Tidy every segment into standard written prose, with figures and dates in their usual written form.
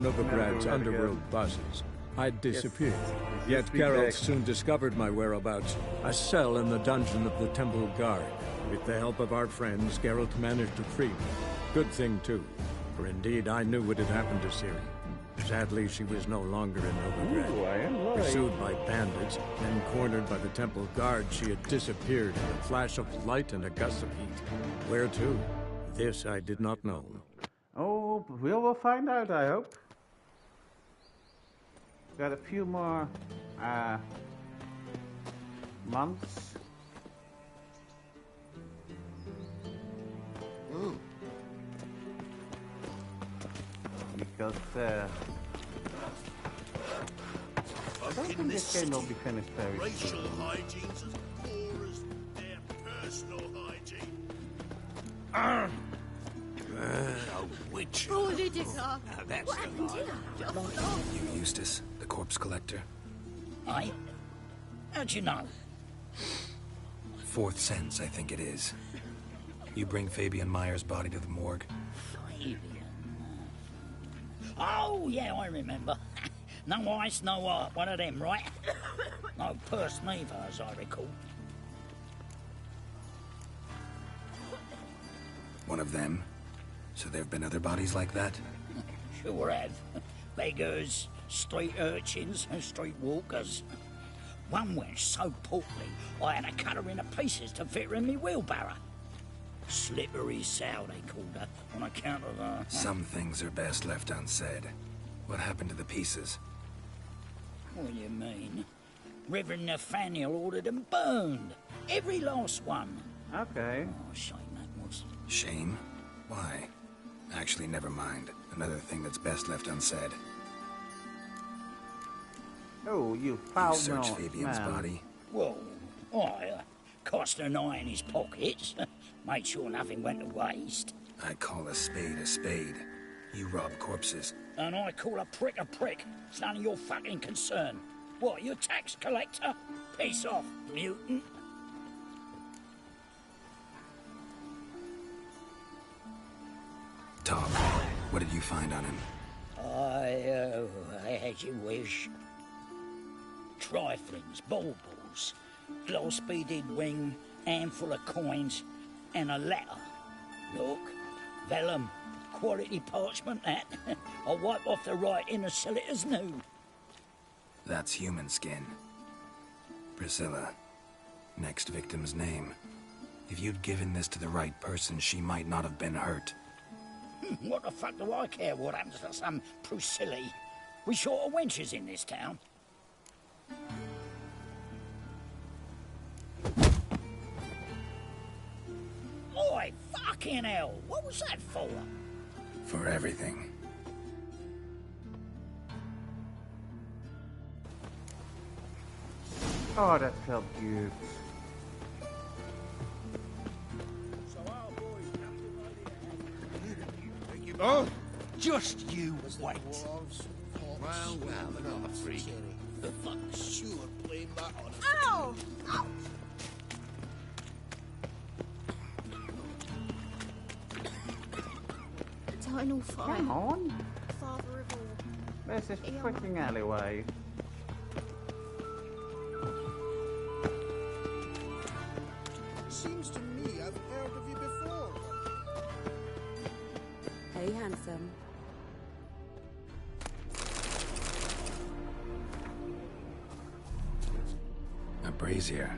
Novigrad's underworld bosses. I'd disappeared. Yet Geralt soon discovered my whereabouts, a cell in the dungeon of the Temple Guard. With the help of our friends, Geralt managed to free me. Good thing, too, for indeed I knew what had happened to Ciri. Sadly, she was no longer in Novigrad. Pursued by bandits, then cornered by the Temple Guard, she had disappeared in a flash of light and a gust of heat. Where to? This I did not know. Oh, we'll find out, I hope. Got a few more months. Because I don't think this game will be finished very soon. Racial hygiene's as poor as their personal hygiene. A witch. Oh, did you, sir? Now that's What happened the here? You Eustace, the corpse collector? Aye? How'd you know? Fourth sense, I think it is. You bring Fabian Meyer's body to the morgue. Fabian. Oh, yeah, I remember. No ice, no art. One of them, right? No purse neither, as I recall. One of them? So there have been other bodies like that? Sure have. Beggars, street urchins, and street walkers. One went so portly, I had to cut her into pieces to fit her in me wheelbarrow. Slippery sow, they called her, on account of her. Some things are best left unsaid. What happened to the pieces? What do you mean? Reverend Nathaniel ordered them burned. Every last one. Okay. Oh, shame that was. Shame? Why? Actually, never mind. Another thing that's best left unsaid. Oh, you You foul searched Fabian's body? Whoa, I cast an eye in his pockets. Made sure nothing went to waste. I call a spade a spade. You rob corpses. And I call a prick a prick. It's none of your fucking concern. What, you tax collector? Piss off, mutant. Talk. What did you find on him? As you wish. Triflings, baubles, gloss-beaded ring, handful of coins, and a letter. Look, vellum, quality parchment, that. I'll wipe off the writing and sell it as new. That's human skin. Priscilla. Next victim's name. If you'd given this to the right person, she might not have been hurt. What the fuck do I care what happens to some Priscilla? We short of wenches in this town. Oi, fucking hell! What was that for? For everything. Oh, that felt good. Oh, Just you wait. well, not a freak. The fuck's Sure, blame that on us. Ow! Ow! Eternal fire. Come on. Father of all. Where's this freaking alleyway? Seems to me I've heard of you before. Hey, handsome. A brazier.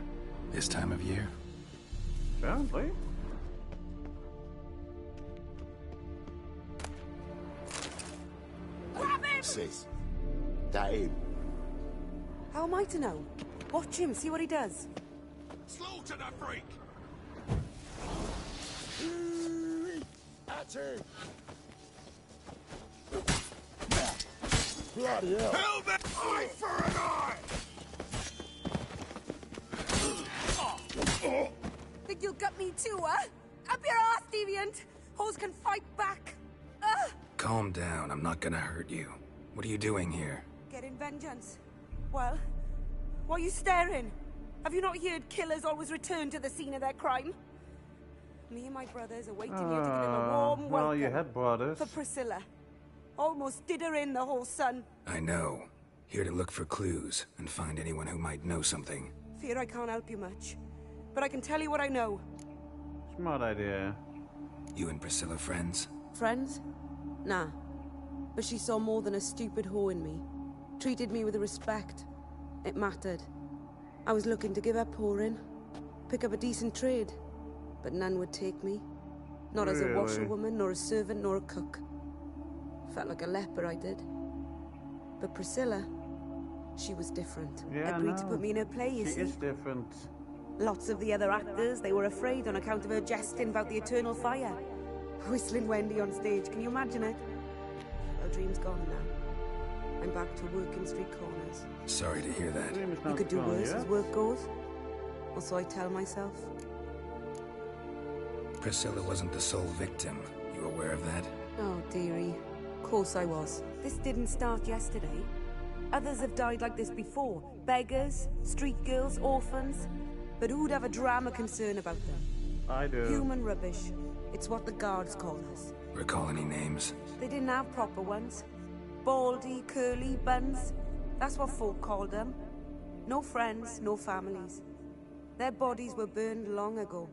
This time of year? Apparently. Sis, that him? How am I to know? Watch him, see what he does. Slaughter the freak! That's it! Bloody hell! Helmet! Eye for an eye! Think you'll gut me too, huh? Up your ass, deviant! Hoes can fight back! Calm down, I'm not gonna hurt you. What are you doing here? Getting vengeance. Well, why are you staring? Have you not heard killers always return to the scene of their crime? Me and my brothers are waiting here to give him a warm welcome. Well, you had brothers. For Priscilla. Almost did her in, the whole son. I know. Here to look for clues and find anyone who might know something. Fear I can't help you much. But I can tell you what I know. Smart idea. You and Priscilla friends? Friends? Nah. But she saw more than a stupid whore in me. Treated me with respect. It mattered. I was looking to give up whoring. Pick up a decent trade. But none would take me. Not as a washerwoman, nor a servant, nor a cook. Felt like a leper, I did. But Priscilla, she was different. Yeah, Agreed to put me in her play, you she see. is different. Lots of the other actors, they were afraid on account of her jesting about the eternal fire. Whistling Wendy on stage, can you imagine it? Well, dream's gone now. I'm back to working street corners. Sorry to hear that. Dream is You not could do gone worse yet. as work goes. Or so I tell myself. Priscilla wasn't the sole victim. You aware of that? Oh, dearie. Of course I was. This didn't start yesterday. Others have died like this before. Beggars, street girls, orphans. But who'd have a drama concern about them? I do. Human rubbish. It's what the guards call us. Recall any names? They didn't have proper ones. Baldy, curly, buns. That's what folk called them. No friends, no families. Their bodies were burned long ago.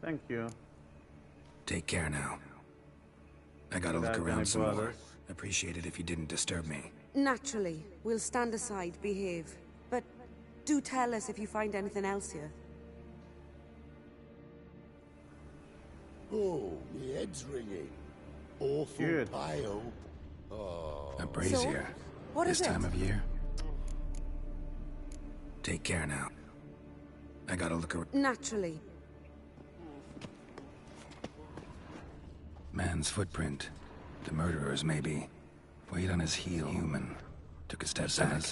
Thank you. Take care now. I gotta Without look around any some more. brothers. Appreciate it if you didn't disturb me. Naturally, we'll stand aside, behave. But do tell us if you find anything else here. Oh, my head's ringing. Awful Good. pale. Oh. A brazier. What this is it? time of year. Take care now. I gotta look around. Naturally. Man's footprint. The murderer's, maybe. Weight on his heel. Human. Took a step back.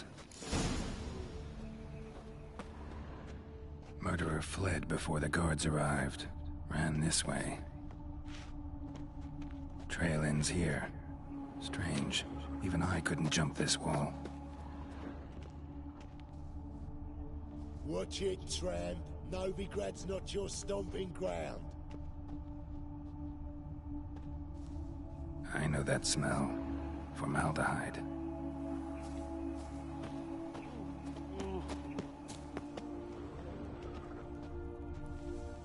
Murderer fled before the guards arrived. Ran this way. Trail ends here. Strange. Even I couldn't jump this wall. Watch it, tramp. Novigrad's not your stomping ground. I know that smell. Formaldehyde.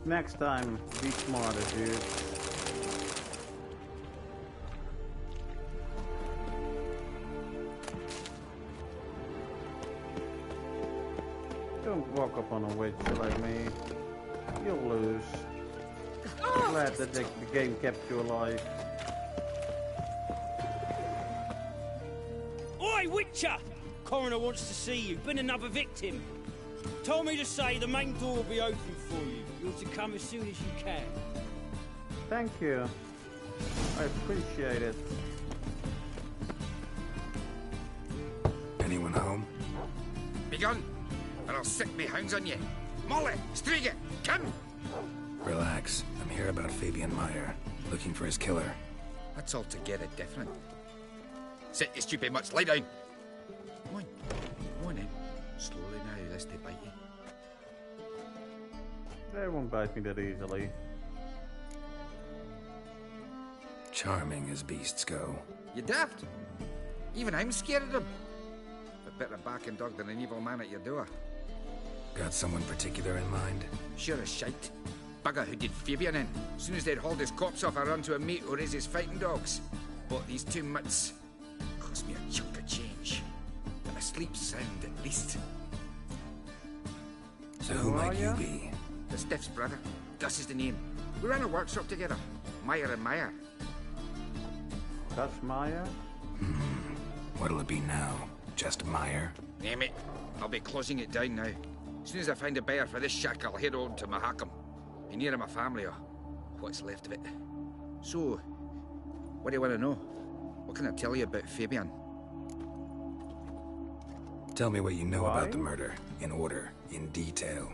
Next time, be smarter, dude. Don't walk up on a witch like me. You'll lose. Glad that the game kept you alive. Oi, Witcher! Coroner wants to see you. Been another victim. Told me to say the main door will be open for you. You're to come as soon as you can. Thank you. I appreciate it. Anyone home? Begun, or I'll sick me hounds on you. Molly, Striga, come! Relax. I'm here about Fabian Meyer. Looking for his killer. That's altogether different. Sit, you stupid much. Lie down. Come on. Come on then. Slowly now, lest they bite you. They won't bite me that easily. Charming as beasts go. You daft? Even I'm scared of them. A better barking dog than an evil man at your door. Got someone particular in mind? Sure as shite. Bugger who did Fabian in. As soon as they'd hauled his corpse off, I run to a mate who raised his fighting dogs. Bought these 2 mutts. Cost me a chunk of change. But I sleep sound at least. So who might you be? The Stiff's brother. Gus is the name. We ran a workshop together. Meyer and Meyer. That's Maya? What'll it be now? Just Meyer? Name it. I'll be closing it down now. As soon as I find a buyer for this shack, I'll head on to Mahakam. Be near my family, or what's left of it. So, what do you want to know? What can I tell you about Fabian? Tell me what you know about the murder. In order. In detail.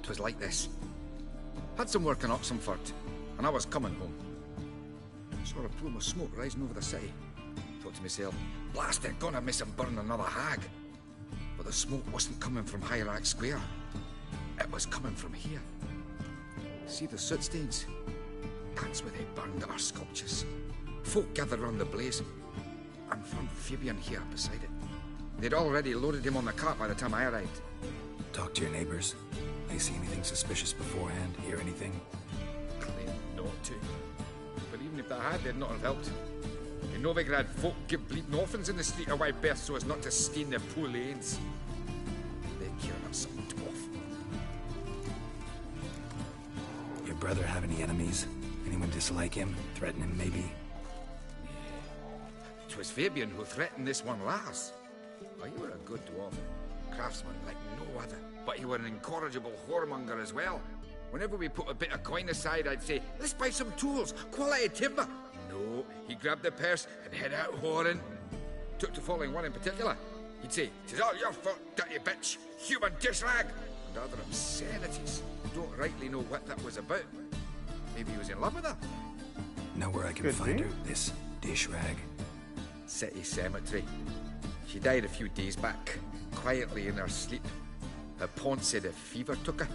'Twas like this. Had some work in Oxenford, and I was coming home. Saw a plume of smoke rising over the city. Thought to myself, blast it, gonna miss and burn another hag. But the smoke wasn't coming from Hierarch Square. It was coming from here. See the soot stains? That's where they burned our sculptures. Folk gathered round the blaze, and found Fabian here beside it. They'd already loaded him on the cart by the time I arrived. Talk to your neighbors. They see anything suspicious beforehand? Hear anything? Claim not to. But even if they had, they'd not have helped. In Novigrad, folk give bleeding orphans in the street a wide berth so as not to stain their poor lanes. They care about something dwarf. Your brother have any enemies? Anyone dislike him? Threaten him, maybe? 'Twas Fabian who threatened this one last. Oh, you were a good dwarf. Craftsman like no other. But you were an incorrigible whoremonger as well. Whenever we put a bit of coin aside, I'd say, let's buy some tools, quality timber. No, he grabbed the purse and head out whoring. Took to following one in particular. He'd say, "'Tis all your fault, dirty bitch, human dish rag," and other obscenities. Don't rightly know what that was about. Maybe he was in love with her. Know where I can find her, this dish rag? City cemetery. She died a few days back, quietly in her sleep. Her pawn said a fever took her.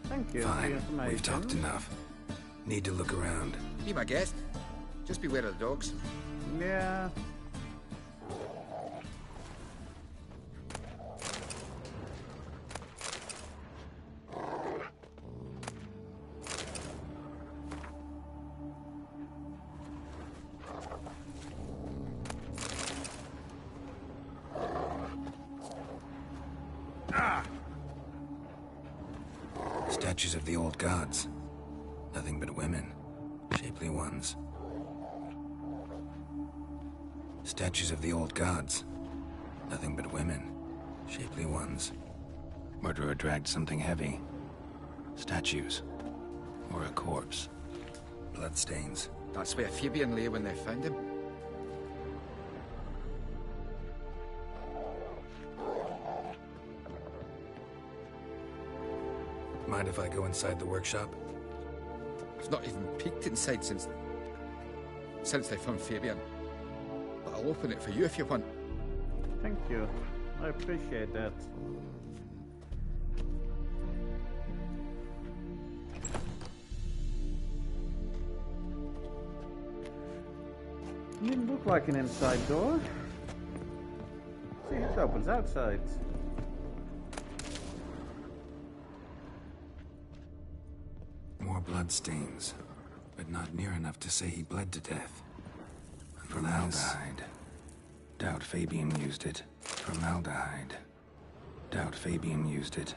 Thank you. Fine, we've talked enough. Need to look around. Be my guest. Just beware of the dogs. Yeah. Statues of the old gods. Nothing but women. Shapely ones. Statues of the old gods. Nothing but women. Shapely ones. Murderer dragged something heavy. Statues. Or a corpse. Bloodstains. That's where Fabian lay when they found him. Mind if I go inside the workshop? I've not even peeked inside since they found Fabian. But I'll open it for you if you want. Thank you. I appreciate that. Didn't look like an inside door. See, it opens outside. More bloodstains, but not near enough to say he bled to death. Formaldehyde. Doubt Fabian used it. Formaldehyde. Doubt Fabian used it.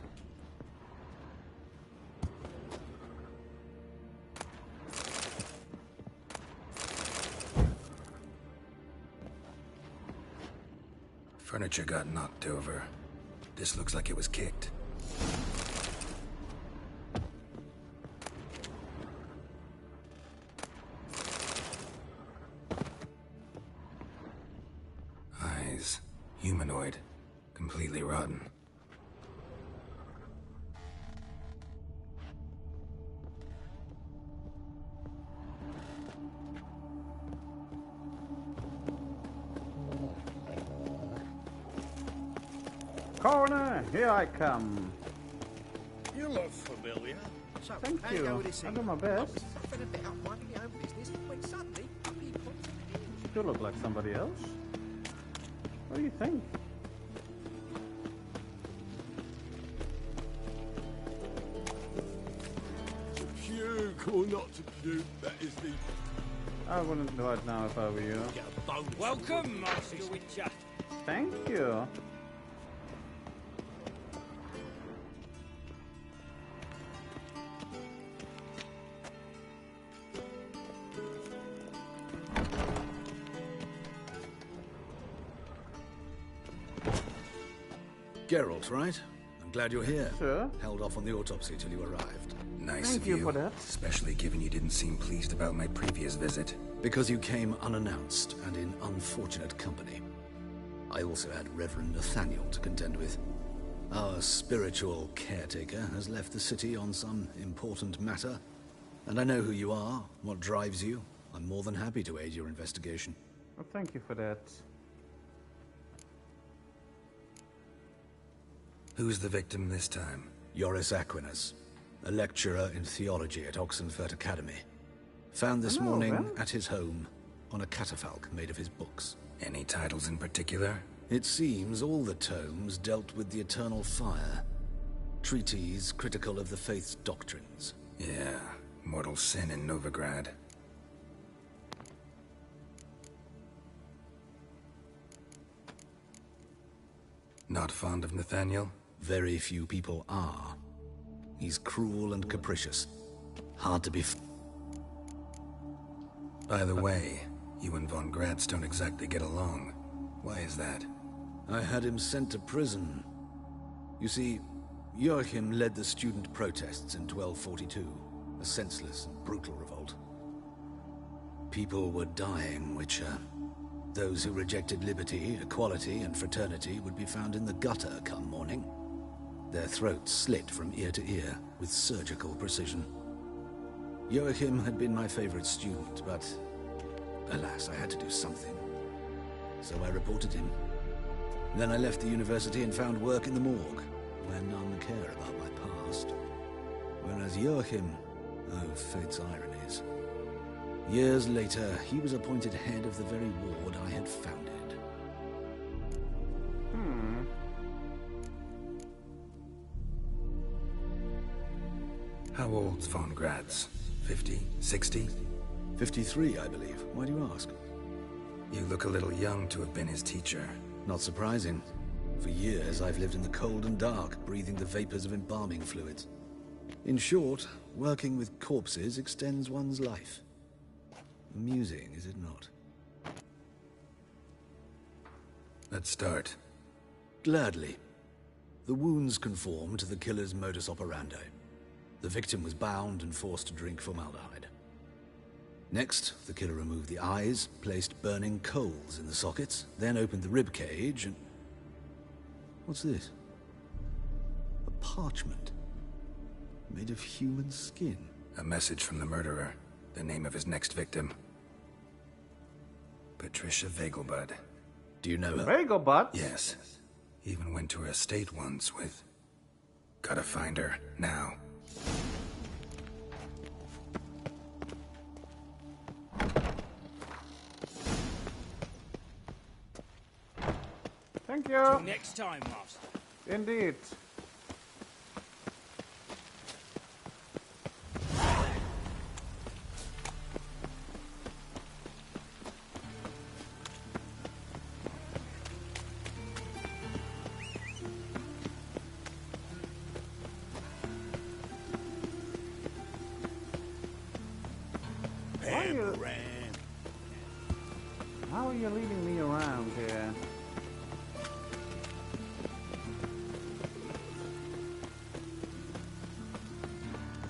Furniture got knocked over. This looks like it was kicked. Eyes. Humanoid. Completely rotten. Coroner, here I come. You look familiar. So, Thank how you. go with this I'll thing? do my best. Suffering a bit up minding my own business when suddenly he pops in. You do look like somebody else. What do you think? Puke or not to puke, that is the... I wouldn't do it now if I were you. Get a bonus. Welcome, Master Witcher. Thank you. Geralt, right? I'm glad you're here. Sure. Held off on the autopsy till you arrived. Nice Thank of you for that. Especially given you didn't seem pleased about my previous visit. Because you came unannounced and in unfortunate company. I also had Reverend Nathaniel to contend with. Our spiritual caretaker has left the city on some important matter. And I know who you are, what drives you. I'm more than happy to aid your investigation. Well, thank you for that. Who's the victim this time? Joris Aquinas, a lecturer in theology at Oxenfurt Academy. Found this Oh, morning well. at his home, on a catafalque made of his books. Any titles in particular? It seems all the tomes dealt with the eternal fire. Treatises critical of the faith's doctrines. Yeah, mortal sin in Novigrad. Not fond of Nathaniel? Very few people are. He's cruel and capricious. Hard to be By the way, you and von Gratz don't exactly get along. Why is that? I had him sent to prison. You see, Joachim led the student protests in 1242. A senseless and brutal revolt. People were dying, Witcher. Those who rejected liberty, equality, and fraternity would be found in the gutter come morning. Their throats slit from ear to ear with surgical precision. Joachim had been my favorite student, but alas, I had to do something. So I reported him. Then I left the university and found work in the morgue, where none care about my past. Whereas Joachim, oh, fate's ironies. Years later, he was appointed head of the very ward I had founded. How old's von Gratz? 50? 60? 53, I believe. Why do you ask? You look a little young to have been his teacher. Not surprising. For years, I've lived in the cold and dark, breathing the vapors of embalming fluids. In short, working with corpses extends one's life. Amusing, is it not? Let's start. Gladly. The wounds conform to the killer's modus operandi. The victim was bound and forced to drink formaldehyde. Next, the killer removed the eyes, placed burning coals in the sockets, then opened the rib cage and... What's this? A parchment. Made of human skin. A message from the murderer. The name of his next victim. Patricia Vegelbud. Do you know her? Vegelbud? Yes. Even went to her estate once with... Gotta find her, now. Thank Till you. next time, Master. Indeed. How are you leading me around here?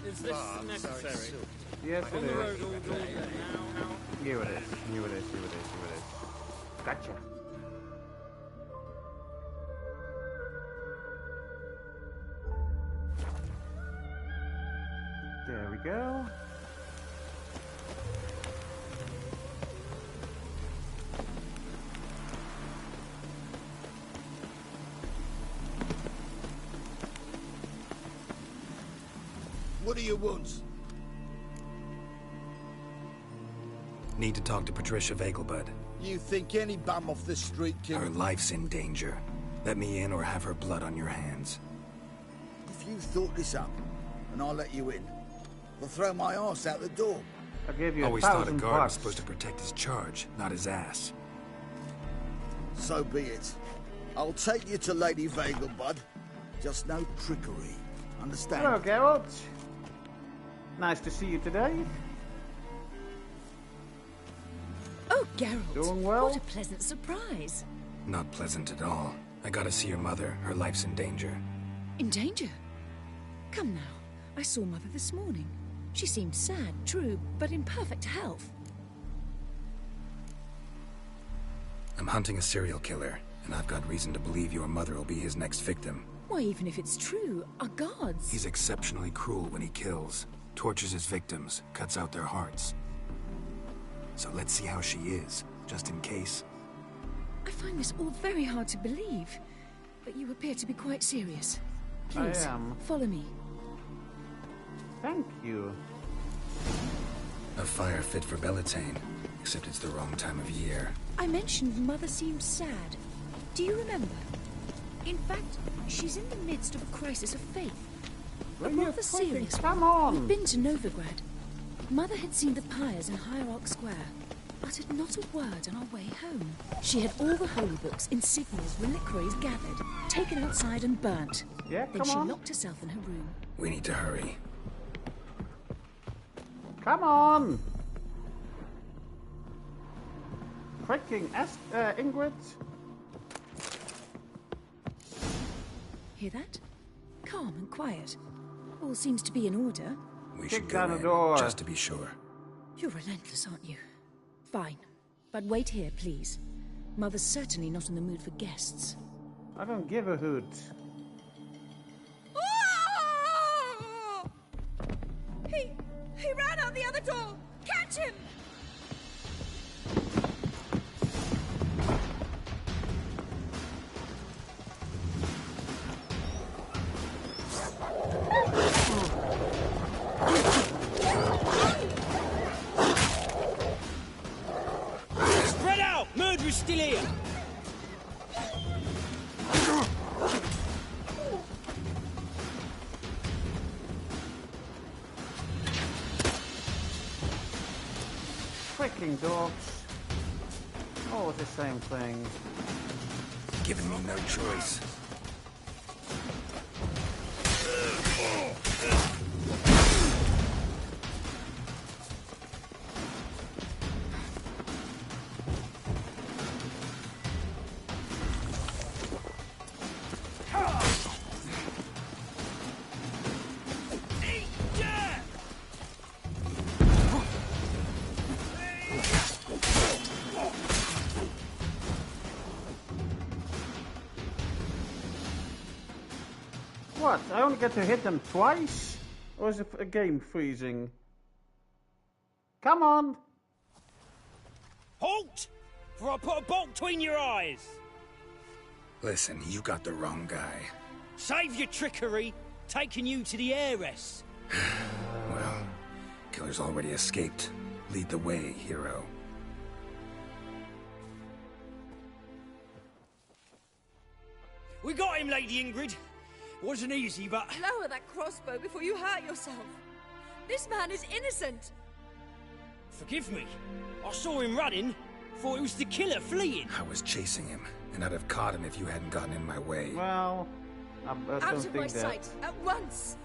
Is this necessary? Yes, it On the road is. all day now. Here it is. Here it is. Here it is. Here it is. Gotcha. There we go. What do you want? Need to talk to Patricia Vegelbud. You think any bum off the street can... Her life's in danger. Let me in or have her blood on your hands. If you thought this up, and I'll let you in, I'll throw my arse out the door. I'll give you Always thought a 1,000 guard was bucks. supposed to protect his charge, not his ass. So be it. I'll take you to Lady Vegelbud. Just no trickery. Understand? Hello, Geralt. Nice to see you today. Oh, Geralt. Doing well? What a pleasant surprise. Not pleasant at all. I gotta see your mother. Her life's in danger. In danger? Come now. I saw Mother this morning. She seemed sad, true, but in perfect health. I'm hunting a serial killer, and I've got reason to believe your mother will be his next victim. Why, even if it's true, our gods... He's exceptionally cruel when he kills, tortures his victims, cuts out their hearts. So let's see how she is, just in case. I find this all very hard to believe, but you appear to be quite serious. Please, I am. follow me. Thank you. A fire fit for Bellatane, except it's the wrong time of year. I mentioned Mother seemed sad. Do you remember? In fact, she's in the midst of a crisis of faith. A rather serious one. Come on! We've been to Novigrad. Mother had seen the pyres in Hierarch Square, uttered not a word on our way home. She had all the holy books, insignias, reliquaries gathered, taken outside and burnt. Yeah, then she locked herself in her room. We need to hurry. Come on! Freaking Ingrid. Hear that? Calm and quiet. All seems to be in order. We Kick should down go the in, door. just to be sure. You're relentless, aren't you? Fine. But wait here, please. Mother's certainly not in the mood for guests. I don't give a hoot. He ran out the other door! Catch him! Spread out! Murderer's still here! Freaking dogs. Oh, it's the same thing. Giving me no choice. What? I only get to hit them twice? Or is a game freezing? Come on! Halt! For I put a bolt between your eyes! Listen, you got the wrong guy. Save your trickery, taking you to the heiress. Well, killer's already escaped. Lead the way, hero. We got him, Lady Ingrid. Wasn't easy, but... Lower that crossbow before you hurt yourself. This man is innocent. Forgive me. I saw him running. Thought it was the killer fleeing. I was chasing him, and I'd have caught him if you hadn't gotten in my way. Well, I don't Out of think my that. sight, at once.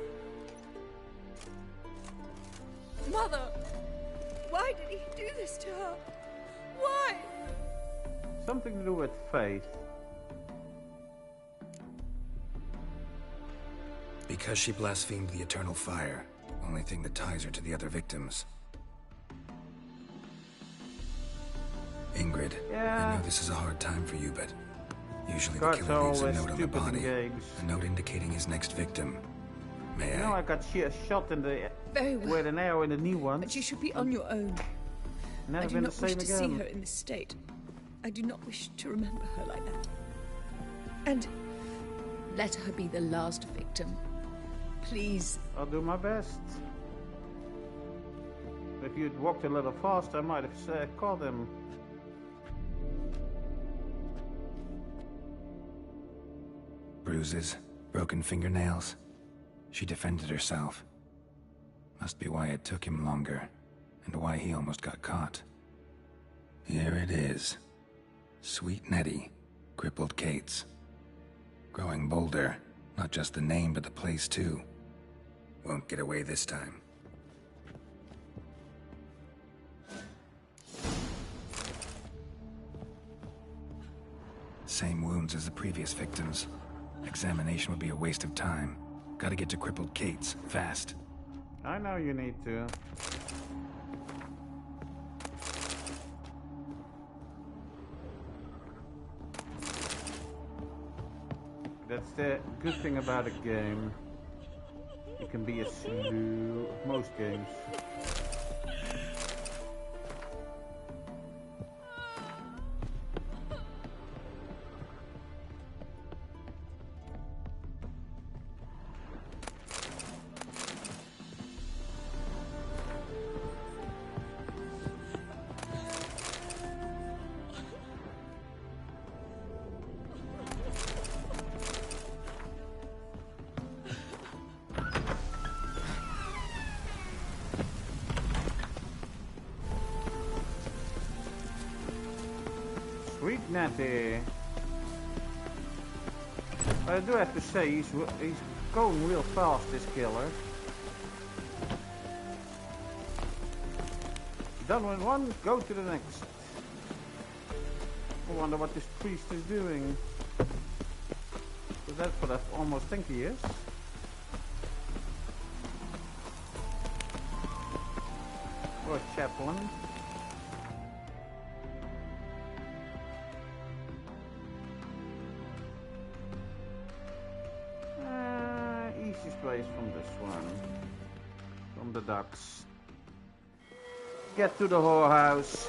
Mother, why did he do this to her? Why? Something to do with faith. Because she blasphemed the eternal fire. Only thing that ties her to the other victims. Ingrid, Yeah. I know this is a hard time for you, but usually the God's killer leaves a always note on the stupid in body. games. A note indicating his next victim. May You I? know I got shot in the Very well. with an arrow in the knee once. But you should be on your own. Never I do been the not wish same to again. see her in this state. I do not wish to remember her like that. And let her be the last victim. Please. I'll do my best. If you'd walked a little faster, I might have caught him. Bruises, broken fingernails. She defended herself. Must be why it took him longer, and why he almost got caught. Here it is. Sweet Nettie, crippled Kate's. Growing bolder, not just the name but the place too. Won't get away this time. Same wounds as the previous victims. Examination would be a waste of time. Gotta get to crippled Kate's, fast. I know you need to. That's the good thing about a game. It can be a slew of most games. Sweet Natty. But I do have to say, he's going real fast, this killer. Done with one, go to the next. I wonder what this priest is doing. So that's what I almost think he is. Or a chaplain. Easiest place from this one. From the docks. Get to the whorehouse.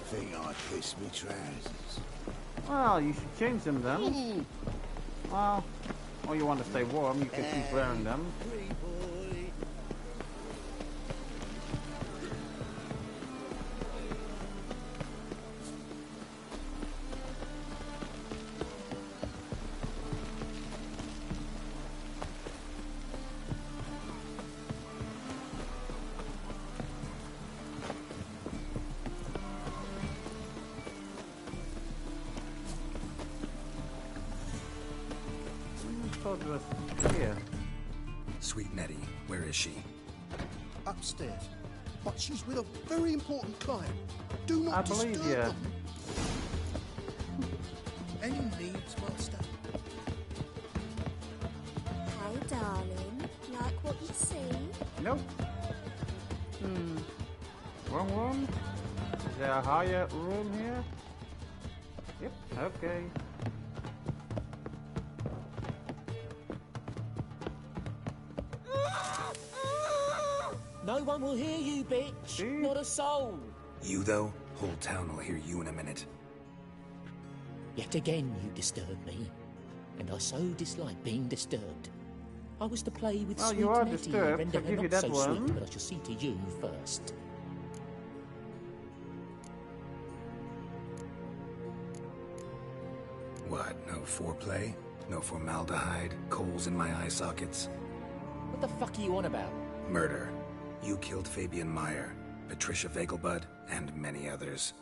Think I pissed me trousers. Well, you should change them then. Well, or you want to stay warm, you can keep wearing them. Here. Sweet Nettie, where is she? Upstairs. But she's with a very important client. Do not I believe disturb you. them. Any needs, Master? Hey, darling. Like what you see? Nope. Wrong room? Is there a higher room here? Yep, okay. No one will hear you, bitch. Not a soul. You, though? Whole town will hear you in a minute. Yet again you disturb me, and I so dislike being disturbed. I was to play with Well, sweet you are Nettie, disturbed. render I'll her give you not that so one. sweet, but I shall see to you first. What, no foreplay? No formaldehyde? Coals in my eye sockets? What the fuck are you on about? Murder. You killed Fabian Meyer, Patricia Vegelbud, and many others.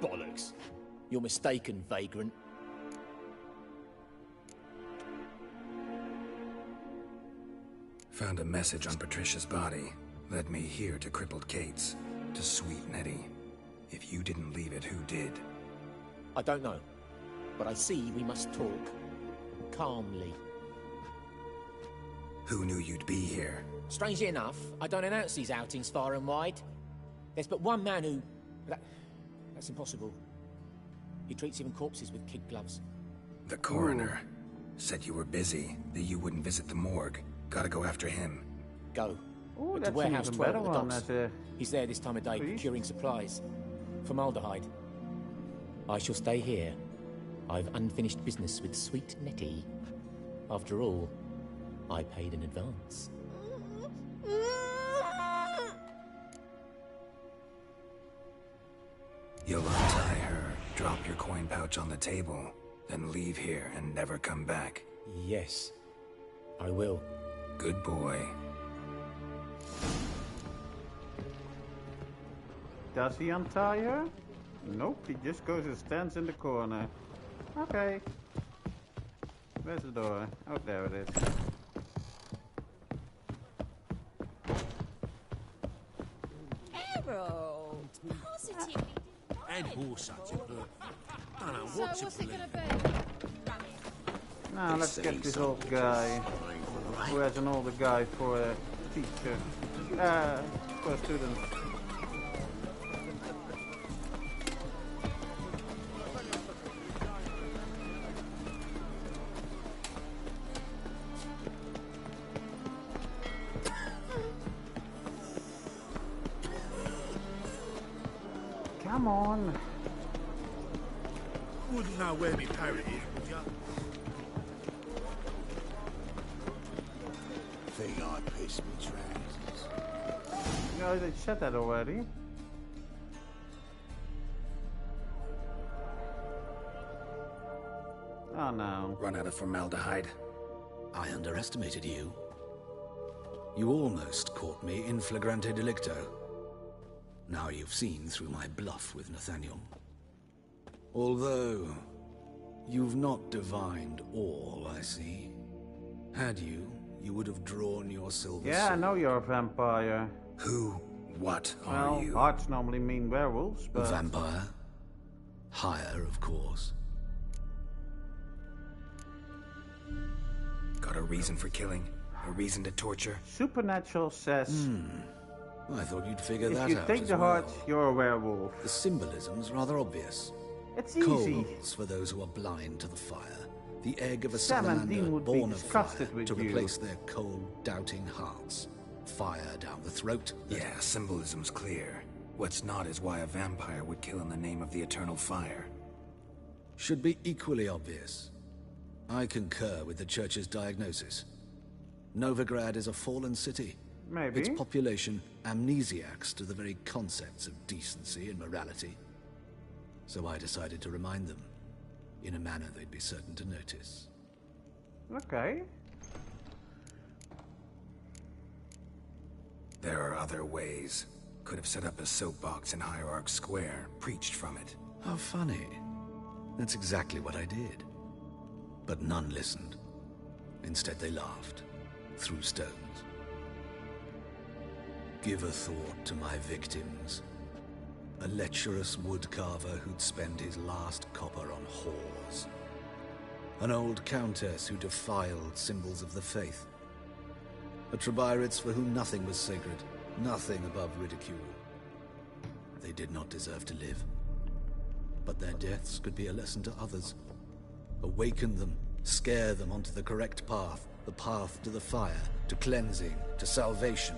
Bollocks. You're mistaken, vagrant. Found a message on Patricia's body. Led me here to crippled Kate's, to Sweet Nettie. If you didn't leave it, who did? I don't know, but I see we must talk. Calmly. Who knew you'd be here? Strangely enough, I don't announce these outings far and wide. There's but one man who... That's impossible. He treats even corpses with kid gloves. The coroner. Said you were busy, that you wouldn't visit the morgue. Gotta go after him. Go. Ooh, But to that's warehouse an even 12 better at the one. docks. That's He's there this time of day procuring supplies. Formaldehyde. I shall stay here. I've unfinished business with Sweet Nettie. After all, I paid in advance. You'll untie her, drop your coin pouch on the table, then leave here and never come back. Yes, I will. Good boy. Does he untie her? Nope, he just goes and stands in the corner. Okay. Where's the door? Oh, there it is. Harold! Positively. And Horsat's but I don't know So what to what's it believe. gonna be? Now let's get this old guy, who has an older guy for a teacher, for a student. Come on. Wouldn't know where me parrot is, would ya? Think I pissed me trousers. No, they said that already. Oh no. Run out of formaldehyde. I underestimated you. You almost caught me in flagrante delicto. Now you've seen through my bluff with Nathaniel. Although, you've not divined all, I see. Had you, you would have drawn your silver Yeah, I sword. know you're a vampire. Who? What Well, are you? hearts normally mean werewolves, A but... vampire? Higher, of course. Got a reason for killing? A reason to torture? Supernatural says... I thought you'd figure if that you out take as the well. heart, you're a werewolf. The symbolism's rather obvious. It's easy. Coals for those who are blind to the fire. The egg of a Sam and salamander Dean would be born of fire disgusted with to you. replace their cold, doubting hearts. Fire down the throat. Yeah, symbolism's clear. What's not is why a vampire would kill in the name of the eternal fire. Should be equally obvious. I concur with the Church's diagnosis. Novigrad is a fallen city. Maybe. Its population amnesiacs to the very concepts of decency and morality. So I decided to remind them, in a manner they'd be certain to notice. Okay. There are other ways. Could have set up a soapbox in Hierarch Square, preached from it. How funny. That's exactly what I did. But none listened. Instead they laughed, threw stones. Give a thought to my victims. A lecherous woodcarver who'd spend his last copper on whores. An old countess who defiled symbols of the faith. A Trebyrites for whom nothing was sacred, nothing above ridicule. They did not deserve to live. But their deaths could be a lesson to others. Awaken them, scare them onto the correct path, the path to the fire, to cleansing, to salvation.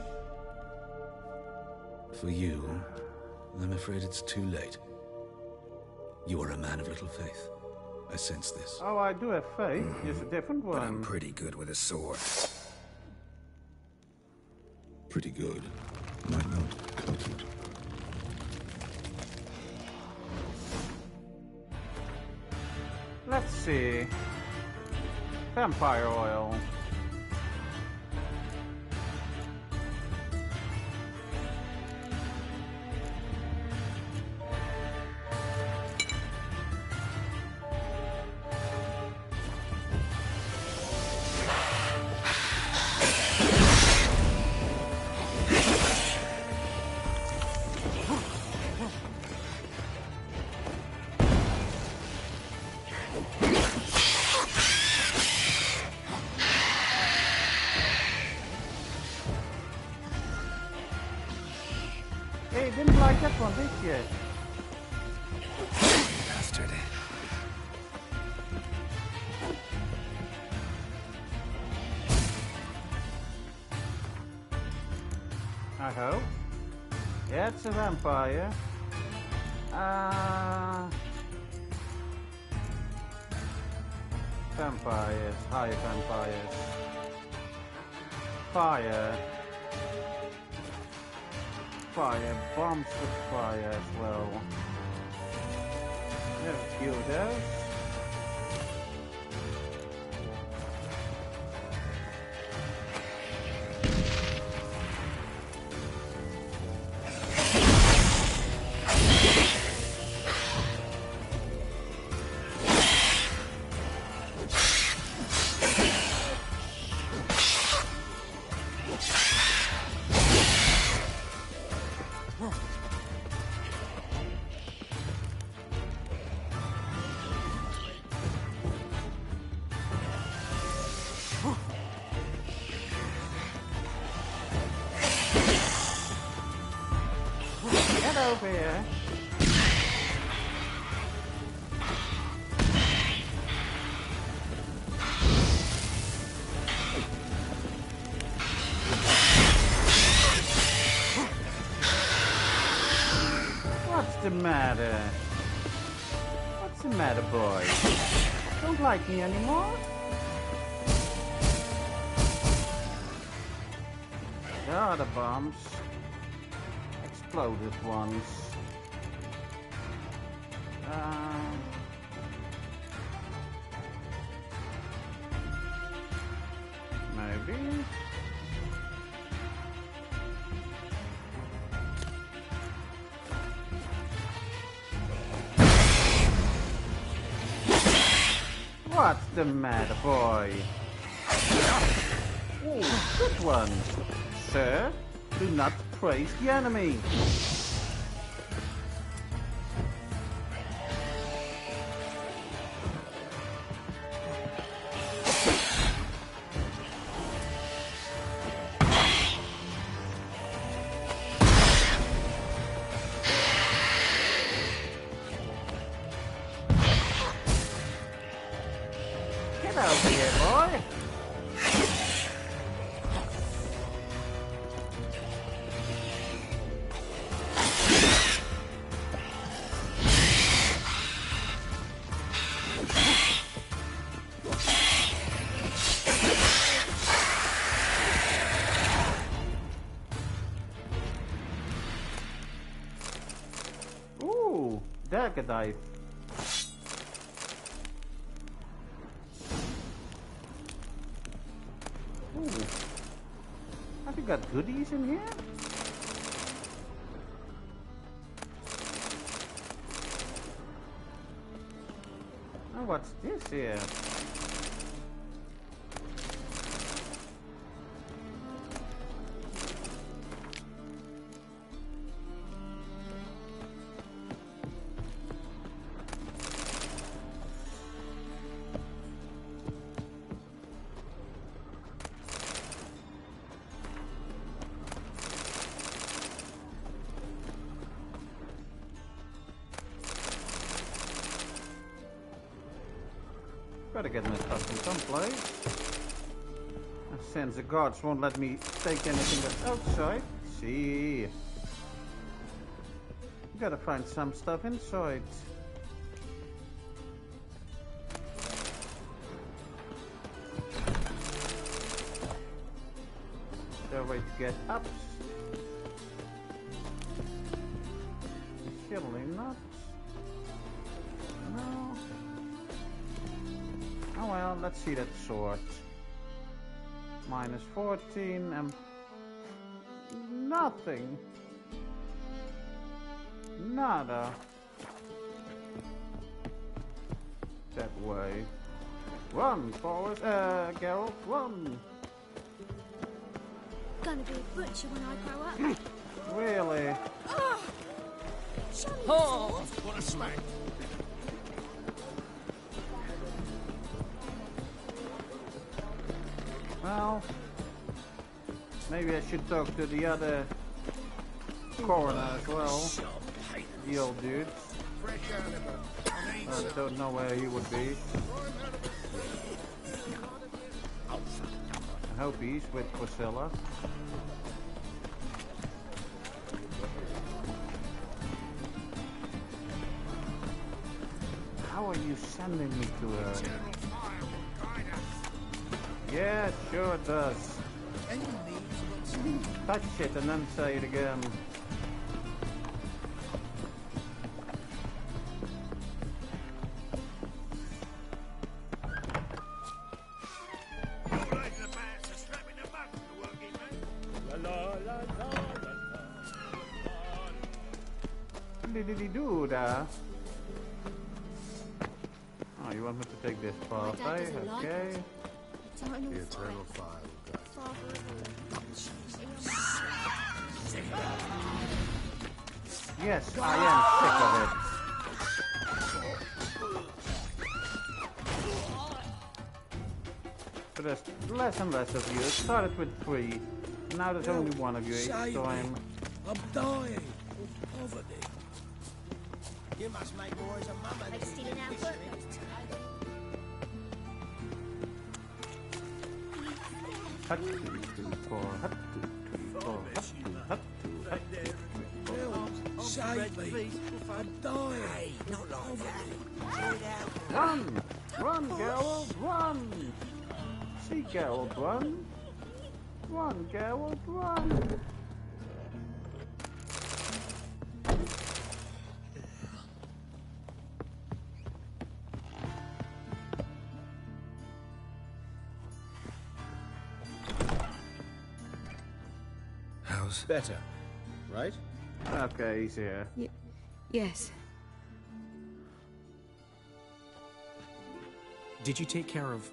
For you, I'm afraid it's too late. You are a man of little faith. I sense this. Oh, I do have faith. Just a different one. But I'm pretty good with a sword. Pretty good. Might not comfort. Let's see. Vampire oil. Hey, didn't like that one, did you? Bastard. I hope. Yeah, it's a vampire. Vampires, high vampires. Fire. Fire, bombs with fire as well. There's a few of those. Get over here. What's the matter? What's the matter, boy? Don't like me anymore? There are the bombs. Exploded ones. Maybe. What's the matter, boy? Oh, good one. Sir, do not praise the enemy. Get over here, boy. Ooh, dagger dive. Ooh. Have you got goodies in here? Oh, what's this here? Gotta get my stuff from someplace. Since the guards won't let me take anything that's outside. See. Gotta find some stuff inside. Is there a way to get up? Surely not. No. Oh well, let's see that sword. Minus 14 and nothing. Nada. That way. Run, Forrest, Geralt, run! Gonna be a butcher when I grow up. Really? Oh, What a smack. Well, maybe I should talk to the other coroner as well. The old dude. I don't know where he would be. I hope he's with Priscilla. How are you sending me to her? Yeah, sure it does. Touch it and then say it again. Do that. Oh, you want me to take this path, eh? Okay. The eternal fire Yes, I am sick of it. But there's less and less of you. It started with 3. Now there's only 1 of you each time. I'm dying of poverty. You must make more as a mama like than stealing our footnotes. Hut, 2, 4, hut, 2, 4, hut, 2, hut, 2, hut, 2, 4. Save me. I'm dying. Hey, not like that. Run! Run, Geralt, run! See, Geralt, run! Run, Geralt, run! How's better, right? Okay, he's here. Yes. Did you take care of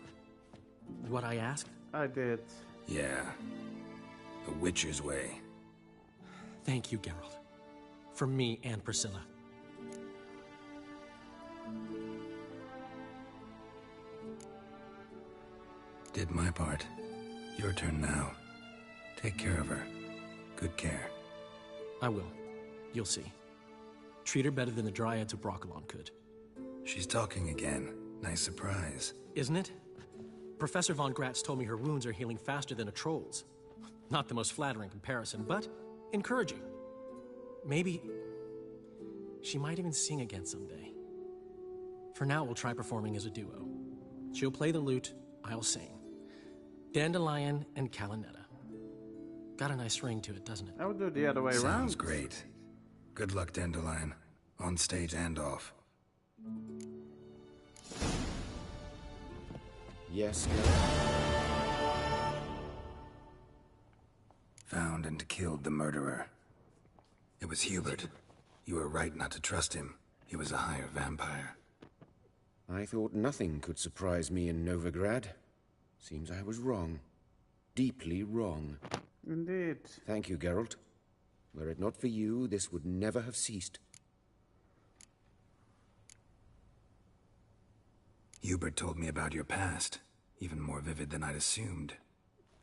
what I asked? I did. Yeah. The Witcher's way. Thank you, Geralt. From me and Priscilla. Did my part. Your turn now. Take care of her. Good care. I will. You'll see. Treat her better than the Dryads of Brokilon could. She's talking again. Nice surprise. Isn't it? Professor von Gratz told me her wounds are healing faster than a troll's. Not the most flattering comparison, but encouraging. Maybe she might even sing again someday. For now, we'll try performing as a duo. She'll play the lute, I'll sing. Dandelion and Calinetta. Got a nice ring to it, doesn't it? I would do it the other way around. Sounds great. Good luck, Dandelion. On stage and off. Yes, Found and killed the murderer. It was Hubert. You were right not to trust him. He was a higher vampire. I thought nothing could surprise me in Novigrad. Seems I was wrong. Deeply wrong. Indeed. Thank you, Geralt. Were it not for you, this would never have ceased. Hubert told me about your past. Even more vivid than I'd assumed.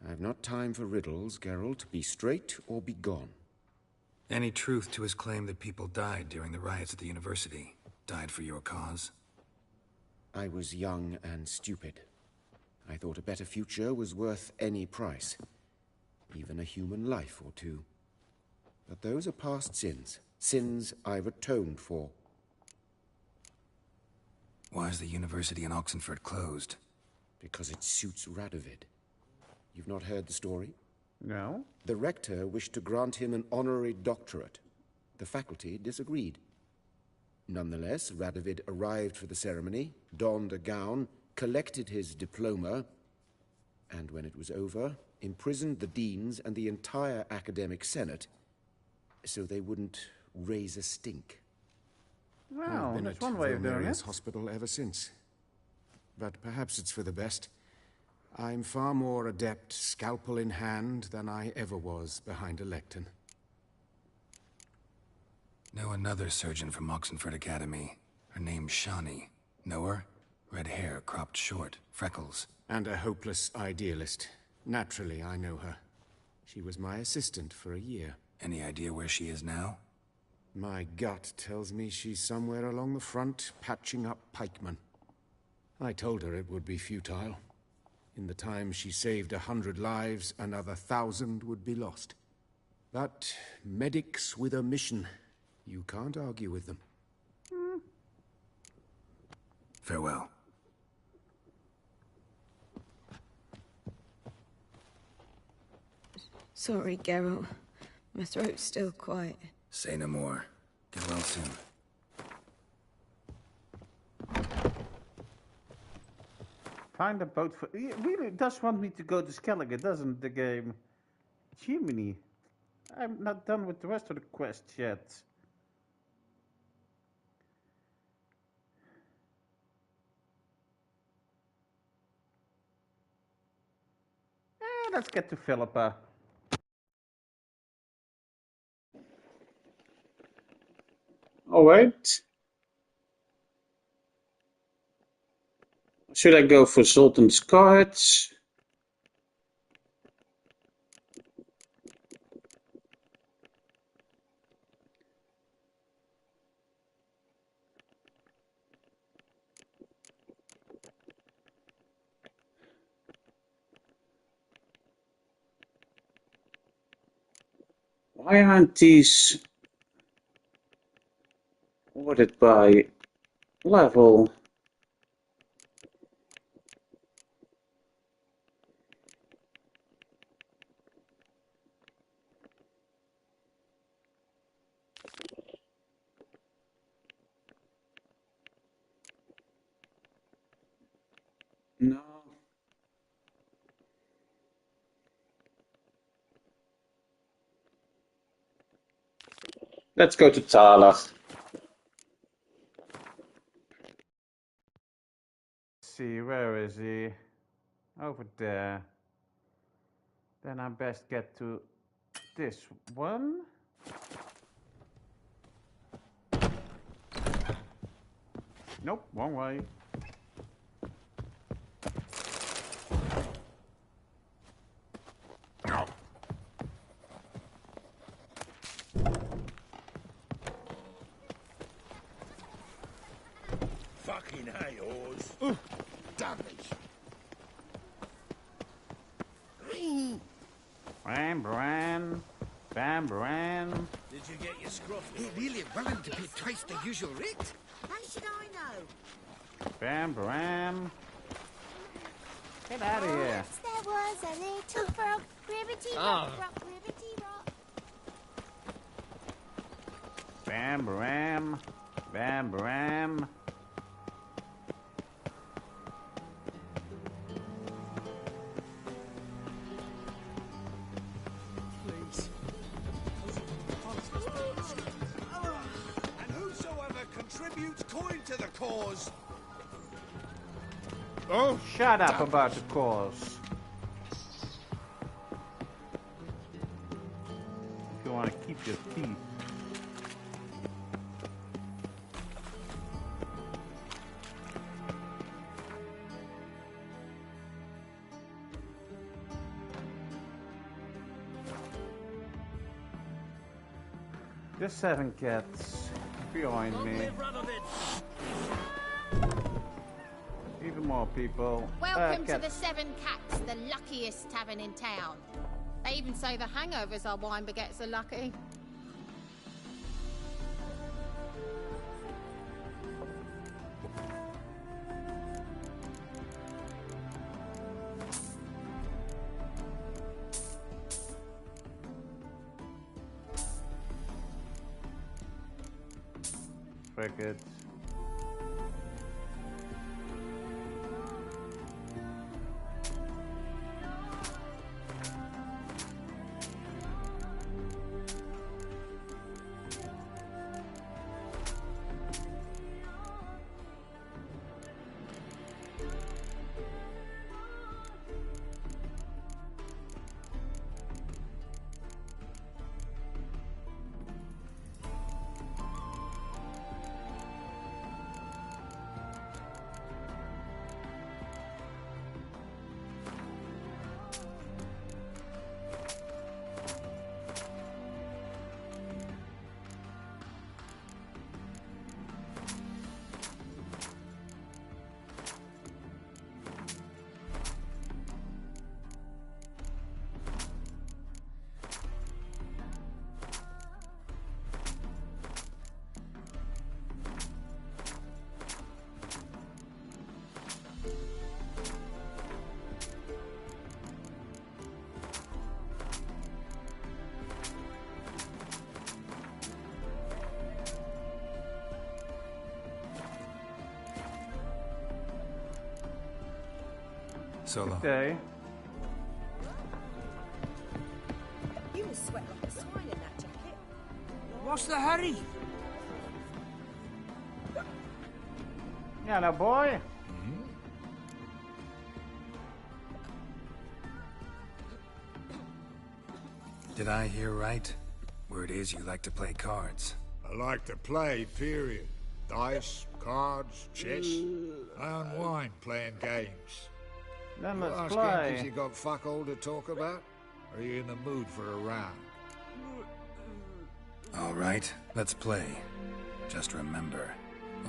I've not time for riddles, Geralt. Be straight or be gone. Any truth to his claim that people died during the riots at the university? Died for your cause? I was young and stupid. I thought a better future was worth any price. Even a human life or two. But those are past sins. Sins I've atoned for. Why is the university in Oxenford closed? Because it suits Radovid. You've not heard the story? No. The rector wished to grant him an honorary doctorate. The faculty disagreed. Nonetheless, Radovid arrived for the ceremony, donned a gown, collected his diploma, and when it was over, imprisoned the deans and the entire academic senate so they wouldn't raise a stink. Well, I've been that's at one way of doing Valmeria's it. hospital ever since. But perhaps it's for the best. I'm far more adept scalpel in hand than I ever was behind a lectern. Know another surgeon from Oxenford Academy. Her name's Shani. Know her? Red hair, cropped short, freckles. And a hopeless idealist. Naturally, I know her. She was my assistant for a year. Any idea where she is now? My gut tells me she's somewhere along the front, patching up pikemen. I told her it would be futile. In the time she saved 100 lives, another 1,000 would be lost. But medics with a mission. You can't argue with them. Farewell. Sorry, Geralt. My throat's still quiet. Say no more. Get well soon. Find a boat for... It really does want me to go to Skellige, doesn't the game? Jiminy. I'm not done with the rest of the quests yet. Let's get to Philippa. All right. Should I go for Sultan's cards? Why aren't these ordered by level? No. Let's go to Tala. See, where is he? Over there. Then I best get to this one. Nope, wrong way. No. Fucking hey, Oz. Damage. Bram, Bram. Bam, Bram. Did you get your scruff? He really willing to pay twice the usual rate? How should I know? Bam, Bram. Get out of here. Once there was a little frog, ribbity rock, rock, ribbity rock. Bam, Bram. Bam, Bram. Please. And whosoever contributes coin to the cause. Oh, shut up about the cause. If you want to keep your teeth. The 7 cats behind me. Even more people. Welcome to Cats. the 7 Cats, the luckiest tavern in town. They even say the hangovers our wine baguettes are lucky. Crickets. So long. Good day. You must sweat like a swine in that jacket. What's the hurry? Hello, boy. Did I hear right? Word is you like to play cards. I like to play, period. Dice, cards, chess. I unwind playing games. Then You let's asking play. 'cause you got fuck all to talk about? Or are you in the mood for a round? All right, let's play. Just remember,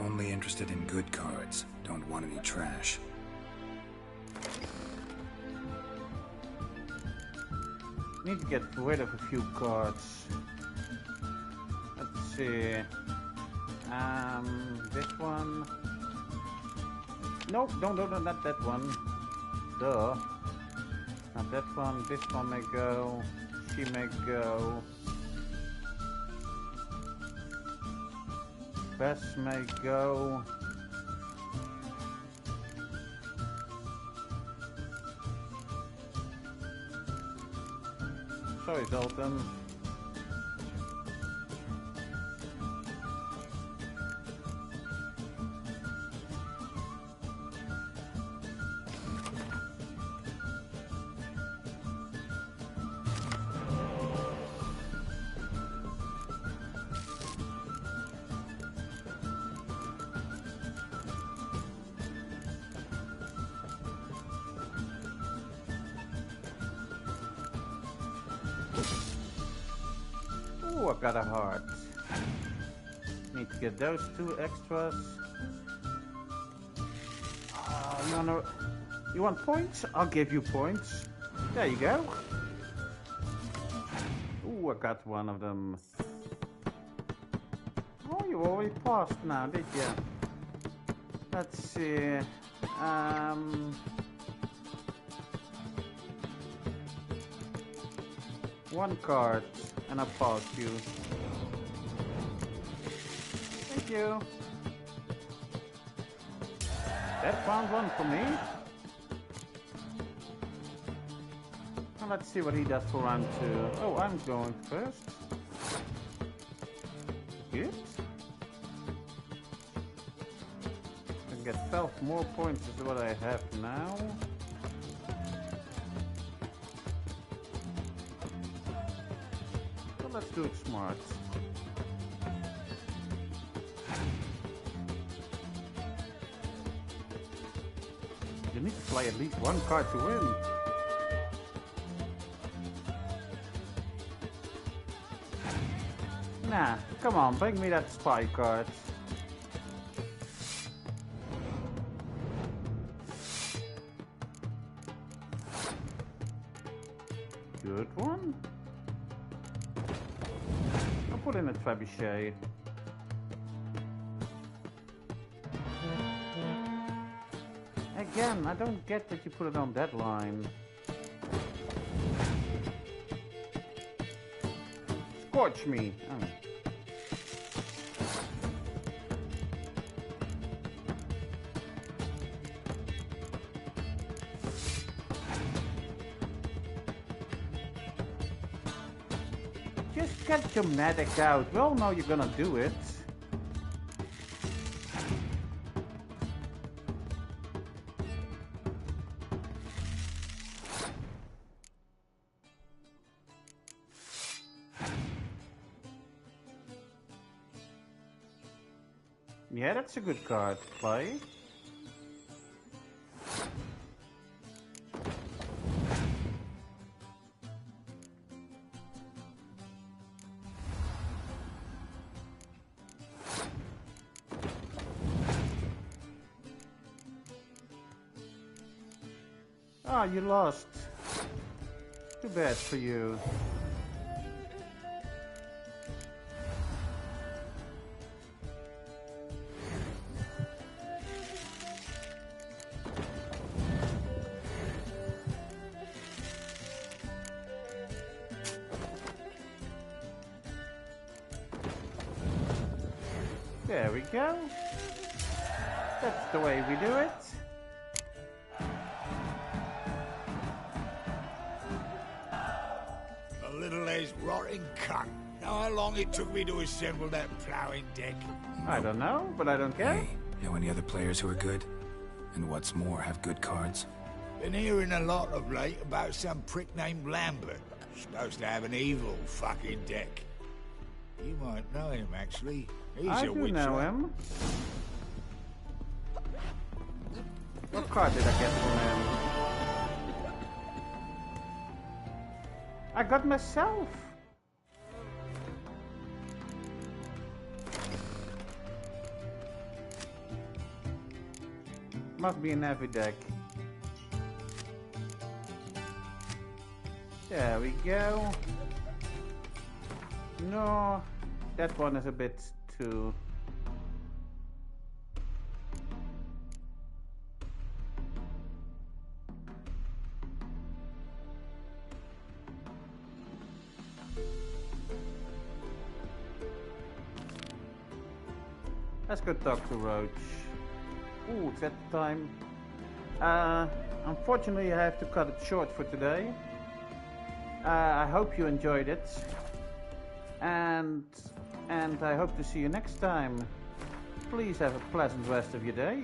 only interested in good cards. Don't want any trash. Need to get rid of a few cards. Let's see. This one. Nope, no, not that one. Duh. Not that one. This one may go. She may go. Bess may go. Sorry, Dalton. Ooh, I got a heart. Need to get those 2 extras. You want points? I'll give you points. There you go. Ooh, I got one of them. Oh, you already passed now, did you? Let's see. One card, and I passed you. Thank you. That found one for me. Well, let's see what he does for round 2. Oh, I'm going first. Good. I can get 12 more points is what I have now. So let's do it smart. You need to play at least one card to win. Nah, come on, bring me that spy card. Good one. I'll put in a trebuchet. Again, I don't get that you put it on that line. Scorch me. Oh. Just get your medic out. We all know you're gonna do it. Yeah, that's a good card to play. Ah, you lost. Too bad for you. There we go. That's the way we do it. A little ace rotting cunt. Know how long it took me to assemble that ploughing deck? I don't know, but I don't care. Hey, know any other players who are good? And what's more, have good cards? Been hearing a lot of late about some prick named Lambert. Supposed to have an evil fucking deck. You might know him, actually. He's I a do witcher. know him. What card did I get from him? I got myself. Must be an heavy deck. There we go. No, that one is a bit too... Let's go talk to Roach. Ooh, it's that time. Unfortunately, I have to cut it short for today. I hope you enjoyed it. And I hope to see you next time. Please have a pleasant rest of your day.